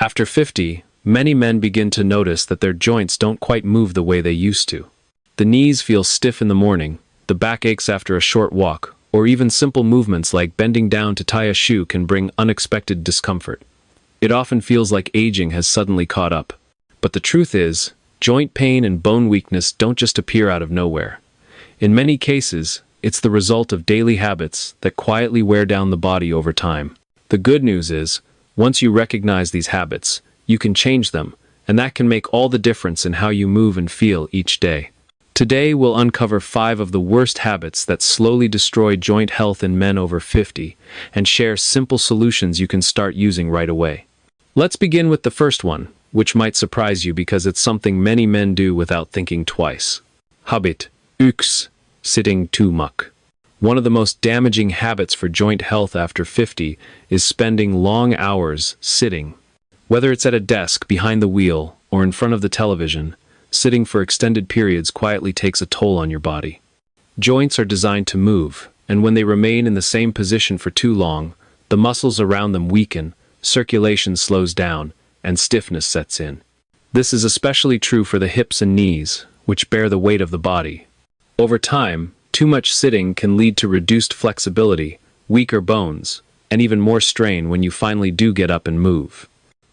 After 50, many men begin to notice that their joints don't quite move the way they used to. The knees feel stiff in the morning, the back aches after a short walk, or even simple movements like bending down to tie a shoe can bring unexpected discomfort. It often feels like aging has suddenly caught up. But the truth is, joint pain and bone weakness don't just appear out of nowhere. In many cases, it's the result of daily habits that quietly wear down the body over time. The good news is, once you recognize these habits, you can change them, and that can make all the difference in how you move and feel each day. Today, we'll uncover 5 of the worst habits that slowly destroy joint health in men over 50, and share simple solutions you can start using right away. Let's begin with the first one, which might surprise you because it's something many men do without thinking twice. Habit 1. Sitting too much. One of the most damaging habits for joint health after 50 is spending long hours sitting. Whether it's at a desk, behind the wheel, or in front of the television, sitting for extended periods quietly takes a toll on your body. Joints are designed to move, and when they remain in the same position for too long, the muscles around them weaken, circulation slows down, and stiffness sets in. This is especially true for the hips and knees, which bear the weight of the body. Over time, too much sitting can lead to reduced flexibility, weaker bones, and even more strain when you finally do get up and move.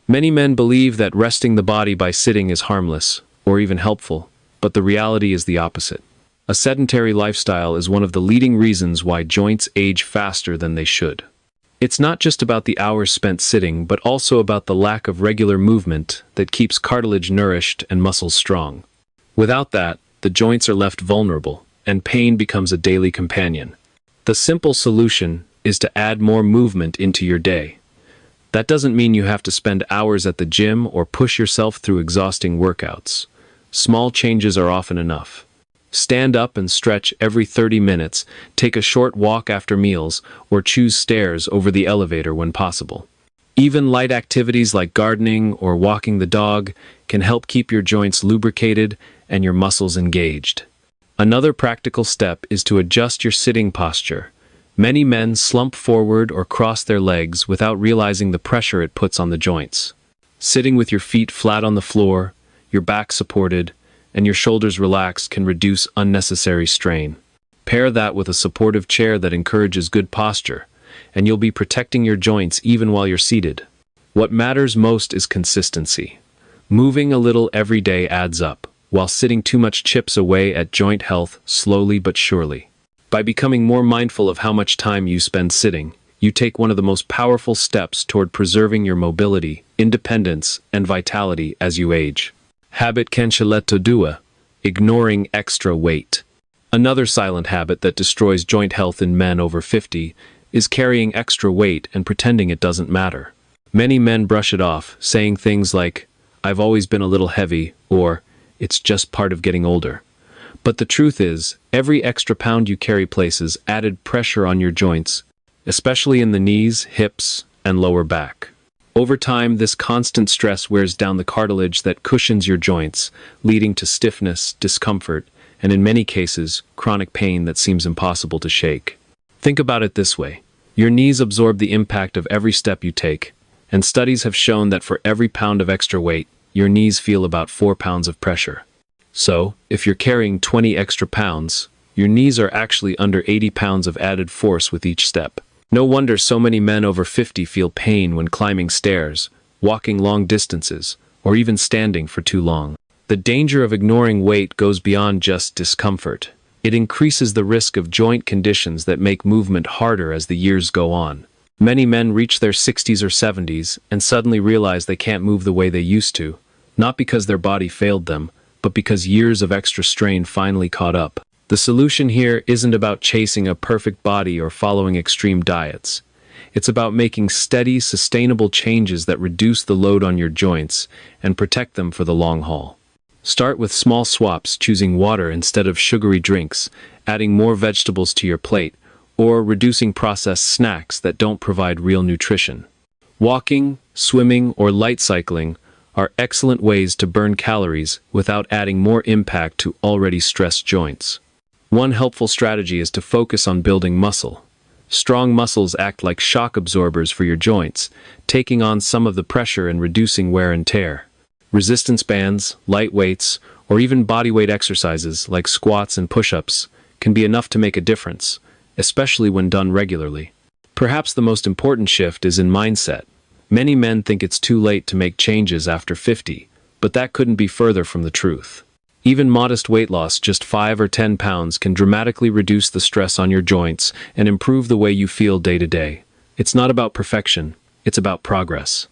Many men believe that resting the body by sitting is harmless, or even helpful, but the reality is the opposite. A sedentary lifestyle is one of the leading reasons why joints age faster than they should. It's not just about the hours spent sitting, but also about the lack of regular movement that keeps cartilage nourished and muscles strong. Without that, the joints are left vulnerable, and pain becomes a daily companion. The simple solution is to add more movement into your day. That doesn't mean you have to spend hours at the gym or push yourself through exhausting workouts. Small changes are often enough. Stand up and stretch every 30 minutes, take a short walk after meals, or choose stairs over the elevator when possible. Even light activities like gardening or walking the dog can help keep your joints lubricated and your muscles engaged. Another practical step is to adjust your sitting posture. Many men slump forward or cross their legs without realizing the pressure it puts on the joints. Sitting with your feet flat on the floor, your back supported, and your shoulders relaxed can reduce unnecessary strain. Pair that with a supportive chair that encourages good posture, and you'll be protecting your joints even while you're seated. What matters most is consistency. Moving a little every day adds up, while sitting too much chips away at joint health slowly but surely. By becoming more mindful of how much time you spend sitting, you take one of the most powerful steps toward preserving your mobility, independence, and vitality as you age. Habit cancelletto 2. Ignoring extra weight. Another silent habit that destroys joint health in men over 50 is carrying extra weight and pretending it doesn't matter. Many men brush it off, saying things like, "I've always been a little heavy," or "It's just part of getting older." But the truth is, every extra pound you carry places added pressure on your joints, especially in the knees, hips, and lower back. Over time, this constant stress wears down the cartilage that cushions your joints, leading to stiffness, discomfort, and in many cases, chronic pain that seems impossible to shake. Think about it this way. Your knees absorb the impact of every step you take, and studies have shown that for every pound of extra weight, your knees feel about 4 pounds of pressure. So, if you're carrying 20 extra pounds, your knees are actually under 80 pounds of added force with each step. No wonder so many men over 50 feel pain when climbing stairs, walking long distances, or even standing for too long. The danger of ignoring weight goes beyond just discomfort. It increases the risk of joint conditions that make movement harder as the years go on. Many men reach their 60s or 70s and suddenly realize they can't move the way they used to, not because their body failed them, but because years of extra strain finally caught up. The solution here isn't about chasing a perfect body or following extreme diets. It's about making steady, sustainable changes that reduce the load on your joints and protect them for the long haul. Start with small swaps, choosing water instead of sugary drinks, adding more vegetables to your plate, or reducing processed snacks that don't provide real nutrition. Walking, swimming, or light cycling are excellent ways to burn calories without adding more impact to already stressed joints. One helpful strategy is to focus on building muscle. Strong muscles act like shock absorbers for your joints, taking on some of the pressure and reducing wear and tear. Resistance bands, light weights, or even bodyweight exercises like squats and push-ups can be enough to make a difference, especially when done regularly. Perhaps the most important shift is in mindset. Many men think it's too late to make changes after 50, but that couldn't be further from the truth. Even modest weight loss, just 5 or 10 pounds, can dramatically reduce the stress on your joints and improve the way you feel day to day. It's not about perfection, it's about progress.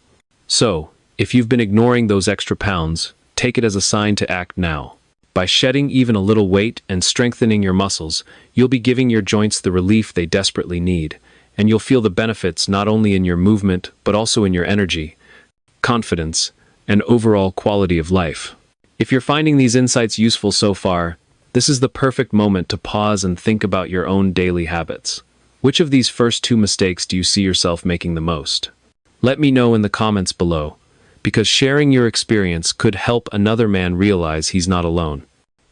So, if you've been ignoring those extra pounds, take it as a sign to act now. By shedding even a little weight and strengthening your muscles, you'll be giving your joints the relief they desperately need, and you'll feel the benefits not only in your movement but also in your energy, confidence, and overall quality of life. If you're finding these insights useful so far, this is the perfect moment to pause and think about your own daily habits. Which of these first 2 mistakes do you see yourself making the most? Let me know in the comments below, because sharing your experience could help another man realize he's not alone.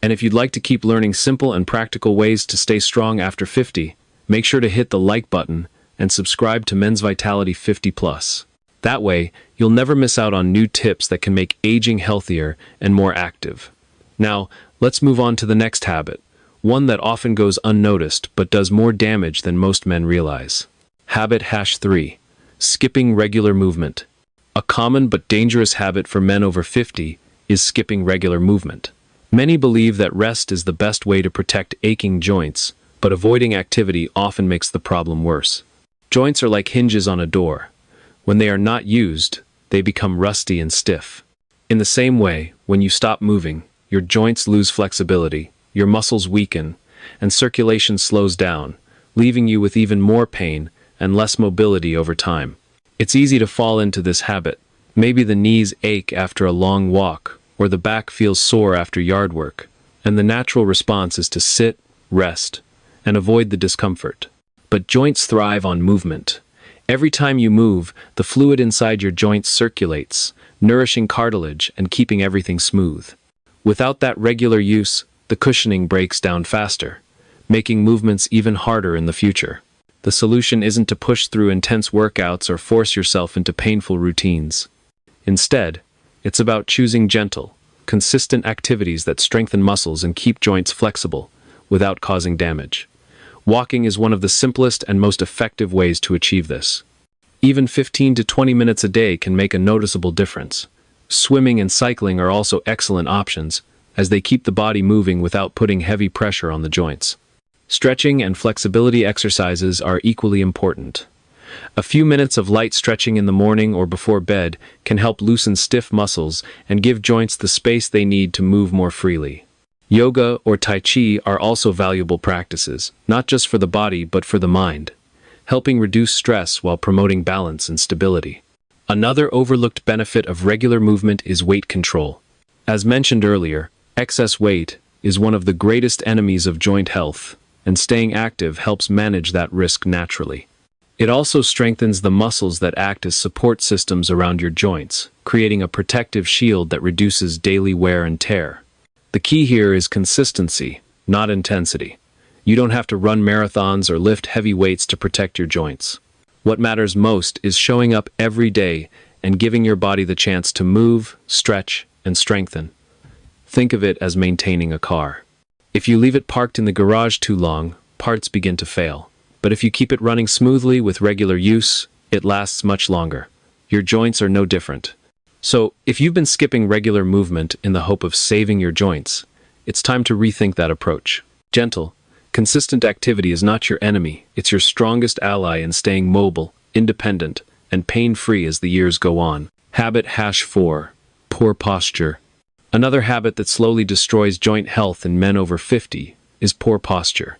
And if you'd like to keep learning simple and practical ways to stay strong after 50, make sure to hit the like button and subscribe to Men's Vitality 50+. That way, you'll never miss out on new tips that can make aging healthier and more active. Now, let's move on to the next habit, one that often goes unnoticed but does more damage than most men realize. Habit #3. Skipping regular movement. A common but dangerous habit for men over 50 is skipping regular movement. Many believe that rest is the best way to protect aching joints, but avoiding activity often makes the problem worse. Joints are like hinges on a door. When they are not used, they become rusty and stiff. In the same way, when you stop moving, your joints lose flexibility, your muscles weaken, and circulation slows down, leaving you with even more pain and less mobility over time. It's easy to fall into this habit. Maybe the knees ache after a long walk, or the back feels sore after yard work, and the natural response is to sit, rest, and avoid the discomfort. But joints thrive on movement. Every time you move, the fluid inside your joints circulates, nourishing cartilage and keeping everything smooth. Without that regular use, the cushioning breaks down faster, making movements even harder in the future. The solution isn't to push through intense workouts or force yourself into painful routines. Instead, it's about choosing gentle, consistent activities that strengthen muscles and keep joints flexible without causing damage. Walking is one of the simplest and most effective ways to achieve this. Even 15 to 20 minutes a day can make a noticeable difference. Swimming and cycling are also excellent options, as they keep the body moving without putting heavy pressure on the joints. Stretching and flexibility exercises are equally important. A few minutes of light stretching in the morning or before bed can help loosen stiff muscles and give joints the space they need to move more freely. Yoga or Tai Chi are also valuable practices, not just for the body but for the mind, helping reduce stress while promoting balance and stability. Another overlooked benefit of regular movement is weight control. As mentioned earlier, excess weight is one of the greatest enemies of joint health, and staying active helps manage that risk naturally. It also strengthens the muscles that act as support systems around your joints, creating a protective shield that reduces daily wear and tear. The key here is consistency, not intensity. You don't have to run marathons or lift heavy weights to protect your joints. What matters most is showing up every day and giving your body the chance to move, stretch, and strengthen. Think of it as maintaining a car. If you leave it parked in the garage too long, parts begin to fail. But if you keep it running smoothly with regular use, it lasts much longer. Your joints are no different. So, if you've been skipping regular movement in the hope of saving your joints, it's time to rethink that approach. Gentle, consistent activity is not your enemy, it's your strongest ally in staying mobile, independent, and pain-free as the years go on. Habit #4. Poor posture. Another habit that slowly destroys joint health in men over 50 is poor posture.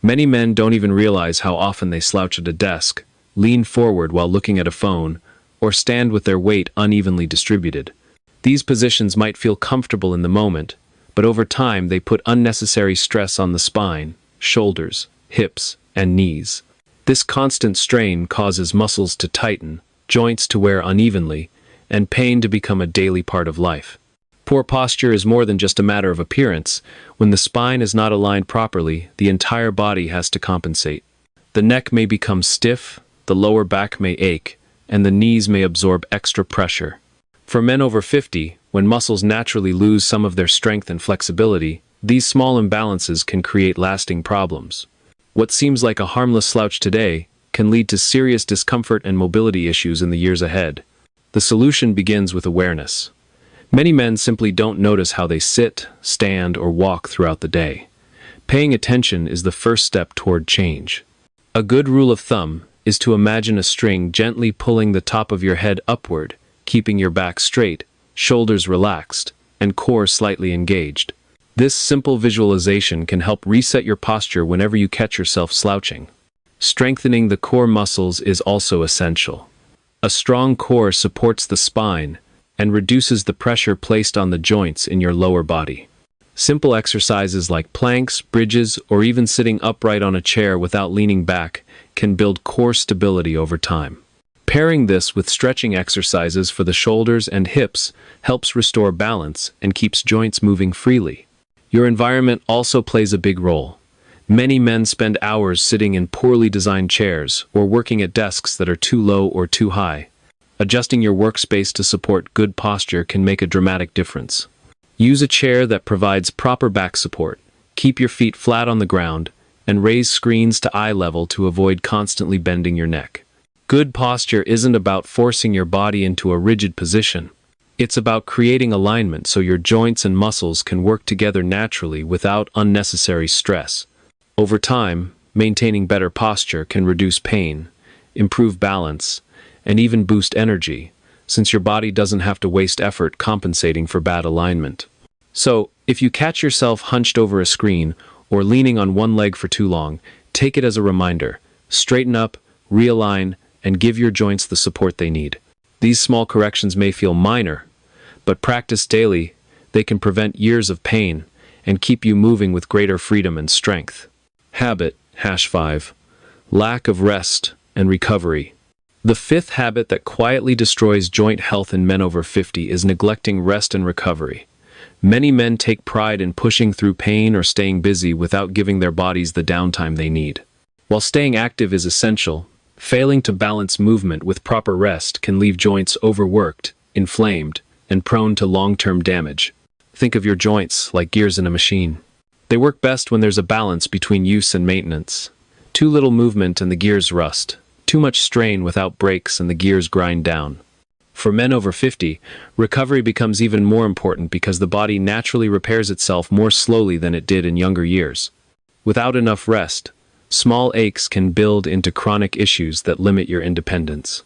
Many men don't even realize how often they slouch at a desk, lean forward while looking at a phone, or stand with their weight unevenly distributed. These positions might feel comfortable in the moment, but over time they put unnecessary stress on the spine, shoulders, hips, and knees. This constant strain causes muscles to tighten, joints to wear unevenly, and pain to become a daily part of life. Poor posture is more than just a matter of appearance. When the spine is not aligned properly, the entire body has to compensate. The neck may become stiff, the lower back may ache, and the knees may absorb extra pressure. For men over 50, when muscles naturally lose some of their strength and flexibility, these small imbalances can create lasting problems. What seems like a harmless slouch today can lead to serious discomfort and mobility issues in the years ahead. The solution begins with awareness. Many men simply don't notice how they sit, stand, or walk throughout the day. Paying attention is the first step toward change. A good rule of thumb is to imagine a string gently pulling the top of your head upward, keeping your back straight, shoulders relaxed, and core slightly engaged. This simple visualization can help reset your posture whenever you catch yourself slouching. Strengthening the core muscles is also essential. A strong core supports the spine and reduces the pressure placed on the joints in your lower body. Simple exercises like planks, bridges, or even sitting upright on a chair without leaning back can build core stability over time. Pairing this with stretching exercises for the shoulders and hips helps restore balance and keeps joints moving freely. Your environment also plays a big role. Many men spend hours sitting in poorly designed chairs or working at desks that are too low or too high. Adjusting your workspace to support good posture can make a dramatic difference. Use a chair that provides proper back support, keep your feet flat on the ground, and raise screens to eye level to avoid constantly bending your neck. Good posture isn't about forcing your body into a rigid position. It's about creating alignment so your joints and muscles can work together naturally without unnecessary stress. Over time, maintaining better posture can reduce pain, improve balance, and even boost energy, since your body doesn't have to waste effort compensating for bad alignment. So, if you catch yourself hunched over a screen or leaning on one leg for too long, take it as a reminder. Straighten up, realign, and give your joints the support they need. These small corrections may feel minor, but practiced daily, they can prevent years of pain and keep you moving with greater freedom and strength. Habit, #5. Lack of rest and recovery. The fifth habit that quietly destroys joint health in men over 50 is neglecting rest and recovery. Many men take pride in pushing through pain or staying busy without giving their bodies the downtime they need. While staying active is essential, failing to balance movement with proper rest can leave joints overworked, inflamed, and prone to long-term damage. Think of your joints like gears in a machine. They work best when there's a balance between use and maintenance. Too little movement and the gears rust. Too much strain without breaks and the gears grind down. For men over 50, recovery becomes even more important because the body naturally repairs itself more slowly than it did in younger years. Without enough rest, small aches can build into chronic issues that limit your independence.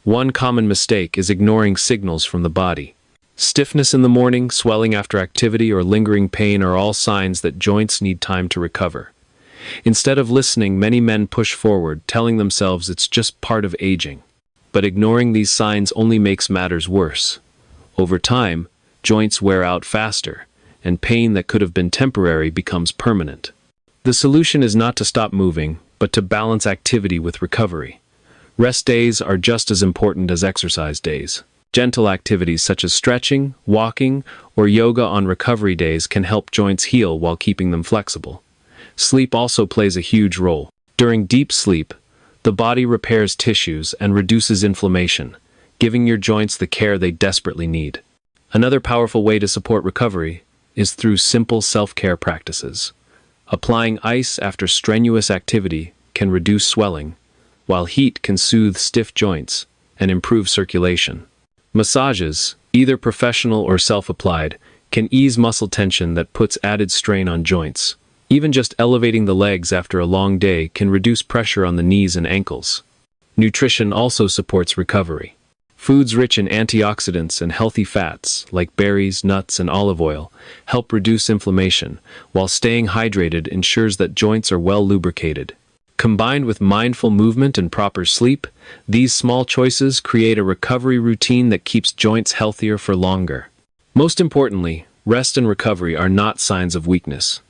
One common mistake is ignoring signals from the body. Stiffness in the morning, swelling after activity, or lingering pain are all signs that joints need time to recover. Instead of listening, many men push forward, telling themselves it's just part of aging. But ignoring these signs only makes matters worse. Over time, joints wear out faster, and pain that could have been temporary becomes permanent. The solution is not to stop moving, but to balance activity with recovery. Rest days are just as important as exercise days. Gentle activities such as stretching, walking, or yoga on recovery days can help joints heal while keeping them flexible. Sleep also plays a huge role. During deep sleep, the body repairs tissues and reduces inflammation, giving your joints the care they desperately need. Another powerful way to support recovery is through simple self-care practices. Applying ice after strenuous activity can reduce swelling, while heat can soothe stiff joints and improve circulation. Massages, either professional or self-applied, can ease muscle tension that puts added strain on joints. Even just elevating the legs after a long day can reduce pressure on the knees and ankles. Nutrition also supports recovery. Foods rich in antioxidants and healthy fats, like berries, nuts, and olive oil, help reduce inflammation, while staying hydrated ensures that joints are well lubricated. Combined with mindful movement and proper sleep, these small choices create a recovery routine that keeps joints healthier for longer. Most importantly, rest and recovery are not signs of weakness.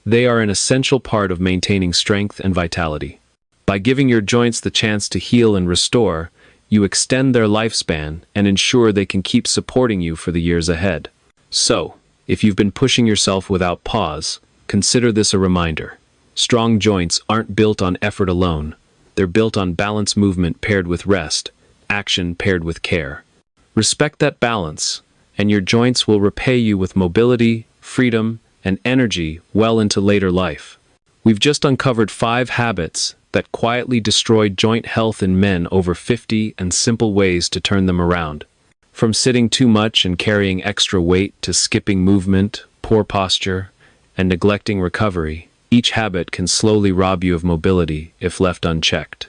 They are an essential part of maintaining strength and vitality. By giving your joints the chance to heal and restore, you extend their lifespan and ensure they can keep supporting you for the years ahead. So, if you've been pushing yourself without pause, consider this a reminder. Strong joints aren't built on effort alone, They're built on balanced movement paired with rest, action paired with care. Respect that balance, and your joints will repay you with mobility, freedom, and energy well into later life. We've just uncovered 5 habits that quietly destroy joint health in men over 50 and simple ways to turn them around. From sitting too much and carrying extra weight to skipping movement, poor posture, and neglecting recovery, each habit can slowly rob you of mobility if left unchecked.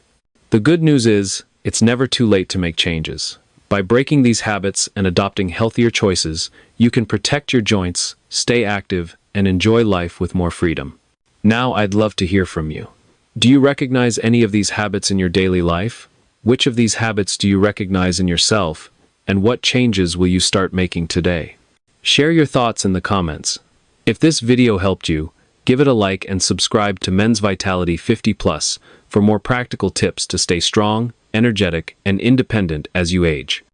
The good news is, it's never too late to make changes. By breaking these habits and adopting healthier choices, you can protect your joints, stay active, and enjoy life with more freedom. Now I'd love to hear from you. Do you recognize any of these habits in your daily life? Which of these habits do you recognize in yourself? And what changes will you start making today? Share your thoughts in the comments. If this video helped you, give it a like and subscribe to Men's Vitality 50+ for more practical tips to stay strong, energetic, and independent as you age.